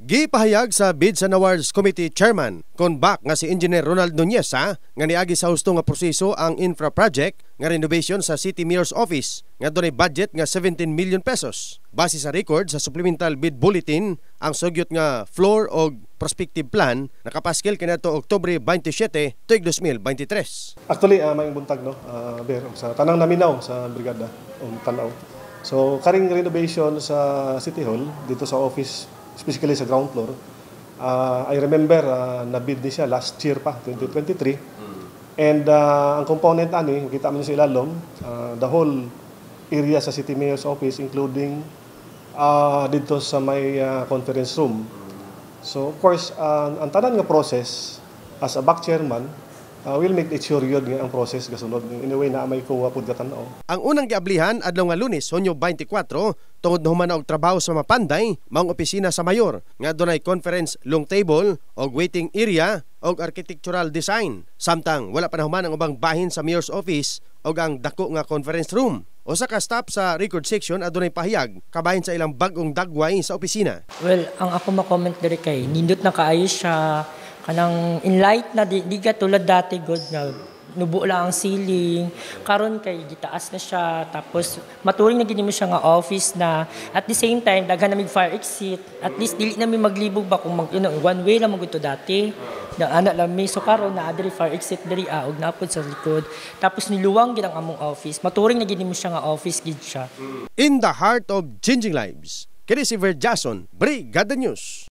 Gipahayag sa Bids and Awards Committee Chairman konbak nga si Engineer Ronald Nunez nga niagi sa husto nga proseso ang infra project nga renovation sa City Mayor's Office nga dunay budget nga 17 million pesos. Base sa record sa Supplemental Bid Bulletin, ang sugyot nga floor o prospective plan nakapaskil kaniadto Oktubre 27, tuig 2023. Actually, may buntag no, Ber, sa tanang naminaw sa brigada tanaw. So karing renovation sa City Hall dito sa office, specifically sa ground floor. I remember na-bid ni siya last year pa, 2023. And ang component ani, makita mo sa ilalom, the whole area sa City Mayor's Office including dito sa may conference room. So of course, ang tanan nga process as a back chairman, will make it sure yun nga ang process gasunod. In a way na may kuha pud katanaw. Ang unang giablihan adlaw nga Lunes, Hunyo 24, tungod na human og trabaho sa Mapanday, maong opisina sa mayor nga dunay conference long table og waiting area og architectural design. Samtang wala pa nahuman ang ubang bahin sa mayor's office og ang dako nga conference room. Usa ka staff sa record section adunay pahayag kabahin sa ilang bag-ong dagway sa opisina. Well, ang ako ma-comment diri kay nindot na kaayo siya. Kanang inlight na di ka tulad dati god nga nubo lang ang ceiling, karon kay gitaas na siya, tapos maturing na gini mo siya nga office na, at the same time daghan na mig fire exit, at least dili na mi maglibog ba kung one way lang magudto dati na anak lang mi, so karon na adri fire exit diri og napod sa likod, tapos niluwang gid ang among office, maturing na gini mo siya nga office gid siya. In the heart of changing lives, kini si Ver Jason, Brigada News.